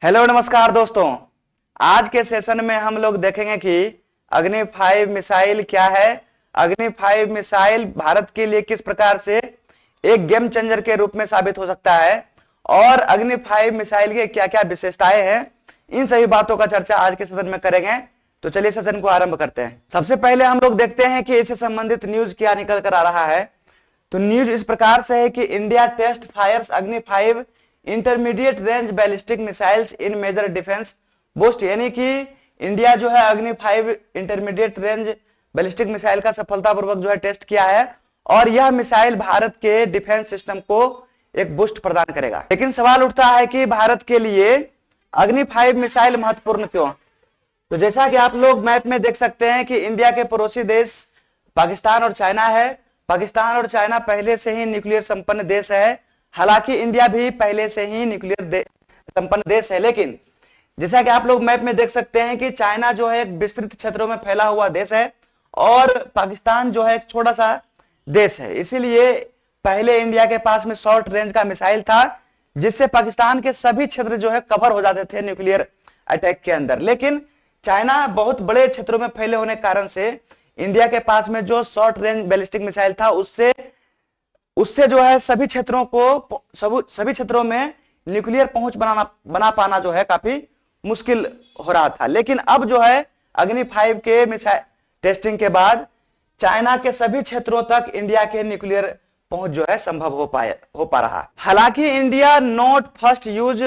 Hello नमस्कार दोस्तों। आज के सेशन में हम लोग देखेंगे कि अग्नि 5 मिसाइल क्या है, अग्नि 5 मिसाइल भारत के लिए किस प्रकार से एक गेम चेंजर के रूप में साबित हो सकता है और अग्नि 5 मिसाइल के क्या क्या विशेषताएं हैं, इन सभी बातों का चर्चा आज के सेशन में करेंगे। तो चलिए सेशन को आरंभ करते हैं। सबसे पहले हम लोग देखते हैं कि इससे संबंधित न्यूज क्या निकल कर आ रहा है। तो न्यूज इस प्रकार से है कि इंडिया टेस्ट फायर्स अग्नि 5 इंटरमीडिएट रेंज बैलिस्टिक मिसाइल्स इन मेजर डिफेंस बूस्ट, यानी कि इंडिया जो है अग्नि 5 इंटरमीडिएट रेंज बैलिस्टिक मिसाइल का सफलतापूर्वक जो है टेस्ट किया है और यह मिसाइल भारत के डिफेंस सिस्टम को एक बूस्ट प्रदान करेगा। लेकिन सवाल उठता है कि भारत के लिए अग्नि 5 मिसाइल महत्वपूर्ण क्यों। तो जैसा कि आप लोग मैप में देख सकते हैं कि इंडिया के पड़ोसी देश पाकिस्तान और चाइना है। पाकिस्तान और चाइना पहले से ही न्यूक्लियर संपन्न देश है, हालांकि इंडिया भी पहले से ही न्यूक्लियर संपन्न देश है। लेकिन जैसा कि आप लोग मैप में देख सकते हैं कि चाइना जो है एक विस्तृत क्षेत्रों में फैला हुआ देश है और पाकिस्तान जो है एक छोटा सा देश है। इसीलिए पहले इंडिया के पास में शॉर्ट रेंज का मिसाइल था जिससे पाकिस्तान के सभी क्षेत्र जो है कवर हो जाते थे न्यूक्लियर अटैक के अंदर। लेकिन चाइना बहुत बड़े क्षेत्रों में फैले होने के कारण से इंडिया के पास में जो शॉर्ट रेंज बैलिस्टिक मिसाइल था उससे जो है सभी क्षेत्रों में न्यूक्लियर पहुंच बना पाना जो है काफी मुश्किल हो रहा था। लेकिन अब जो है अग्नि 5 के मिसाइल टेस्टिंग के बाद चाइना के सभी क्षेत्रों तक इंडिया के न्यूक्लियर पहुंच जो है संभव हो पा रहा है। हालांकि India not first use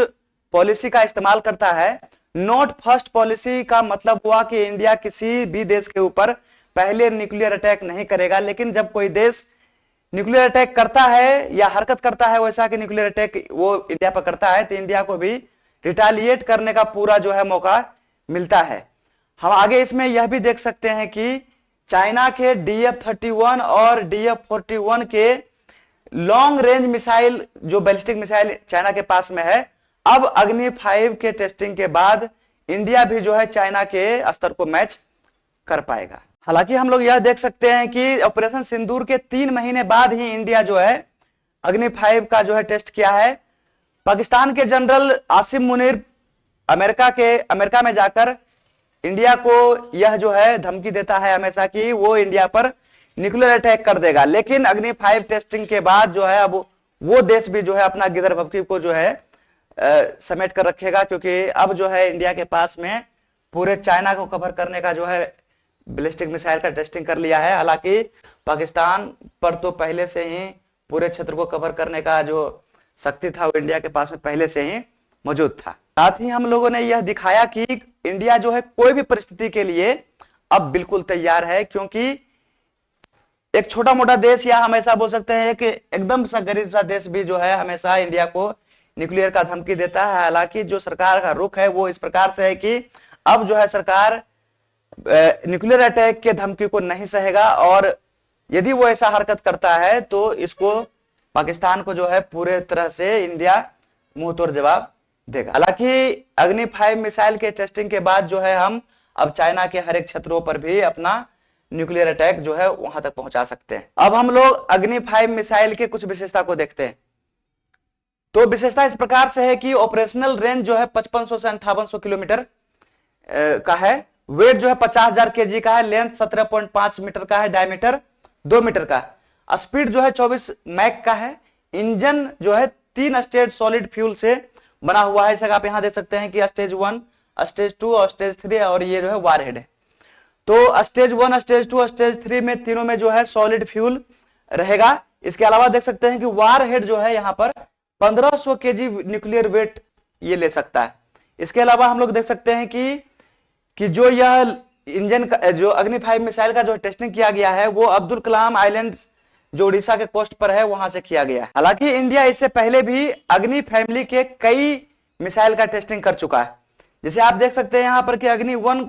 policy का इस्तेमाल करता है। नॉट फर्स्ट पॉलिसी का मतलब हुआ कि इंडिया किसी भी देश के ऊपर पहले न्यूक्लियर अटैक नहीं करेगा, लेकिन जब कोई देश न्यूक्लियर अटैक करता है या हरकत करता है वैसा कि न्यूक्लियर अटैक वो इंडिया पर करता है तो इंडिया को भी रिटालिएट करने का पूरा जो है मौका मिलता है। हम आगे इसमें यह भी देख सकते हैं कि चाइना के DF-31 और DF-41 के लॉन्ग रेंज मिसाइल जो बैलिस्टिक मिसाइल चाइना के पास में है, अब अग्नि 5 के टेस्टिंग के बाद इंडिया भी जो है चाइना के स्तर को मैच कर पाएगा। हालांकि हम लोग यह देख सकते हैं कि ऑपरेशन सिंदूर के 3 महीने बाद ही इंडिया जो है अग्नि 5 का जो है टेस्ट किया है। पाकिस्तान के जनरल आसिम मुनीर अमेरिका में जाकर इंडिया को यह जो है धमकी देता है हमेशा कि वो इंडिया पर न्यूक्लियर अटैक कर देगा। लेकिन अग्नि 5 टेस्टिंग के बाद जो है अब वो देश भी जो है अपना गिदर भभकी को जो है समेट कर रखेगा, क्योंकि अब जो है इंडिया के पास में पूरे चाइना को कवर करने का जो है बैलिस्टिक मिसाइल का टेस्टिंग कर लिया है। हालांकि पाकिस्तान पर तो पहले से ही पूरे क्षेत्र को कवर करने का जो शक्ति था वो इंडिया के पास में पहले से ही मौजूद था। साथ ही हम लोगों ने यह दिखाया कि इंडिया जो है कोई भी परिस्थिति के लिए अब बिल्कुल तैयार है, क्योंकि एक छोटा मोटा देश या हम ऐसा बोल सकते हैं कि एकदम सा गरीब सा देश भी जो है हमेशा इंडिया को न्यूक्लियर का धमकी देता है। हालांकि जो सरकार का रुख है वो इस प्रकार से है कि अब जो है सरकार न्यूक्लियर अटैक के धमकी को नहीं सहेगा और यदि वो ऐसा हरकत करता है तो इसको पाकिस्तान को जो है पूरे तरह से इंडिया मुंह तोड़ जवाब देगा। हालांकि अग्नि 5 मिसाइल के टेस्टिंग के बाद जो है हम अब चाइना के हर एक क्षेत्रों पर भी अपना न्यूक्लियर अटैक जो है वहां तक पहुंचा सकते हैं। अब हम लोग अग्नि 5 मिसाइल के कुछ विशेषता को देखते हैं। तो विशेषता इस प्रकार से है कि ऑपरेशनल रेंज जो है 5500 से 5800 किलोमीटर का है, वेट जो है 50,000 kg का है, लेंथ 17.5 मीटर का है, डायमीटर 2 मीटर का, स्पीड जो है 24 मैक का है। इंजन जो है 3 स्टेज सॉलिड फ्यूल से बना हुआ है, जैसा आप यहां देख सकते हैं कि स्टेज 1, स्टेज 2 और स्टेज 3, और ये जो है वारहेड है। तो स्टेज 1, स्टेज 2, स्टेज 3 में तीनों में जो है सॉलिड फ्यूल रहेगा। इसके अलावा देख सकते हैं कि वारहेड जो है यहाँ पर 1500 kg न्यूक्लियर वेट ये ले सकता है। इसके अलावा हम लोग देख सकते हैं कि जो यह इंजन का जो अग्नि 5 मिसाइल का जो टेस्टिंग किया गया है वो अब्दुल कलाम आइलैंड जो उड़ीसा के कोस्ट पर है वहां से किया गया है। हालांकि इंडिया इससे पहले भी अग्नि फैमिली के कई मिसाइल का टेस्टिंग कर चुका है। जैसे आप देख सकते हैं यहाँ पर कि अग्नि 1,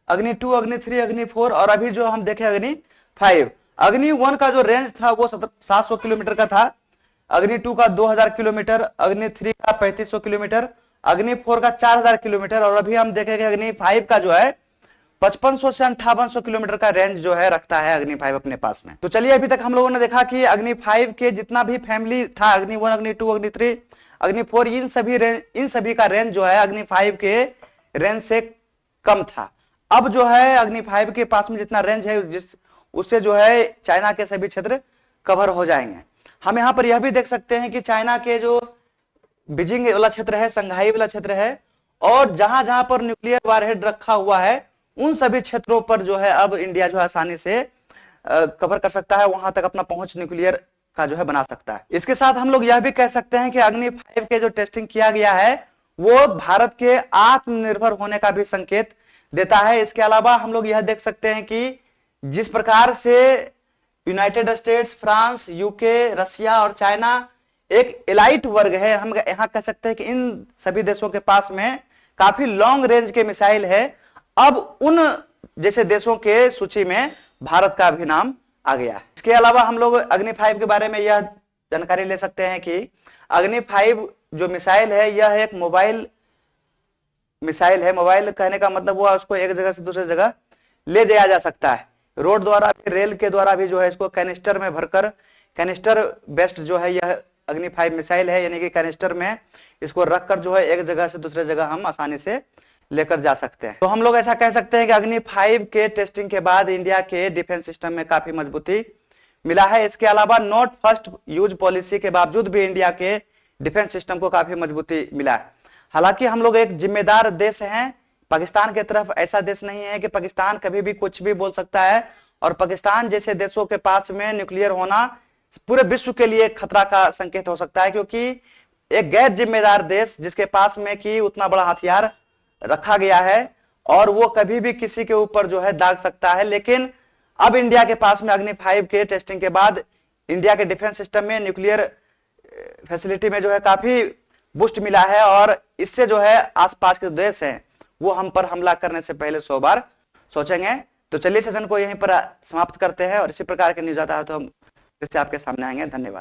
अग्नि 2, अग्नि 3, अग्नि 4 और अभी जो हम देखे अग्नि 5। अग्नि 1 का जो रेंज था वो 700 किलोमीटर का था, अग्नि 2 का 2000 किलोमीटर, अग्नि 3 का 3500 किलोमीटर, अग्नि 4 का 4000 किलोमीटर और अभी हम देखेंगे अग्नि 5 का जो है 5500 से 5800 किलोमीटर का रेंज जो है रखता है अग्नि 5 अपने पास में। तो चलिए अभी तक हम लोगों ने देखा कि अग्नि 5 के जितना भी फैमिली था, अग्नि 1, अग्नि 2, अग्नि 3, अग्नि 4 इन सभी का रेंज जो है अग्नि 5 के रेंज से कम था। अब जो है अग्नि 5 के पास में जितना रेंज है उससे जो है चाइना के सभी क्षेत्र कवर हो जाएंगे। हम यहां पर यह भी देख सकते हैं कि चाइना के जो बीजिंग वाला क्षेत्र है, संघाई वाला क्षेत्र है, और जहां जहां पर न्यूक्लियर वारहेड रखा हुआ है उन सभी क्षेत्रों पर जो है अब इंडिया जो है आसानी से कवर कर सकता है, वहां तक अपना पहुंच न्यूक्लियर का जो है बना सकता है। इसके साथ हम लोग यह भी कह सकते हैं कि अग्नि 5 के जो टेस्टिंग किया गया है वो भारत के आत्मनिर्भर होने का भी संकेत देता है। इसके अलावा हम लोग यह देख सकते हैं कि जिस प्रकार से यूनाइटेड स्टेट्स, फ्रांस, यूके, रसिया और चाइना एक एलाइट वर्ग है, हम यहां कह सकते हैं कि इन सभी देशों के पास में काफी लॉन्ग रेंज के मिसाइल है। अब उन जैसे देशों के सूची में भारत का भी नाम आ गया है। इसके अलावा हम लोग अग्नि 5 के बारे में यह जानकारी ले सकते हैं कि अग्नि 5 जो मिसाइल है यह एक मोबाइल मिसाइल है। मोबाइल कहने का मतलब हुआ उसको एक जगह से दूसरी जगह ले जाया जा सकता है, रोड द्वारा भी, रेल के द्वारा भी जो है इसको कैनिस्टर में भरकर, कैनिस्टर बेस्ड जो है यह अग्नि 5 मिसाइल है, यानी कि कैनिस्टर में इसको रखकर जो है एक जगह से दूसरे जगह हम आसानी से लेकर जा सकते हैं। तो हम लोग ऐसा कह सकते हैं कि अग्नि 5 के टेस्टिंग के बाद इंडिया के डिफेंस सिस्टम में काफी मजबूती मिला है। इसके अलावा नॉट फर्स्ट यूज पॉलिसी के बावजूद भी इंडिया के डिफेंस सिस्टम को काफी मजबूती मिला है। हालांकि हम लोग एक जिम्मेदार देश हैं, पाकिस्तान की तरफ ऐसा देश नहीं है कि पाकिस्तान कभी भी कुछ भी बोल सकता है, और पाकिस्तान जैसे देशों के पास में न्यूक्लियर होना पूरे विश्व के लिए खतरा का संकेत हो सकता है, क्योंकि एक गैर जिम्मेदार देश जिसके पास में कि उतना बड़ा हथियार रखा गया है और वो कभी भी किसी के ऊपर जो है दाग सकता है। लेकिन अब इंडिया के पास में अग्नि 5 के टेस्टिंग के बाद इंडिया के डिफेंस सिस्टम में, न्यूक्लियर फैसिलिटी में जो है काफी बूस्ट मिला है, और इससे जो है आसपास के देश हैं वो हम पर हमला करने से पहले 100 बार सोचेंगे। तो चलिए सेशन को यहीं पर समाप्त करते हैं, और इसी प्रकार के न्यूज आता है तो हम फिर से आपके सामने आएंगे। धन्यवाद।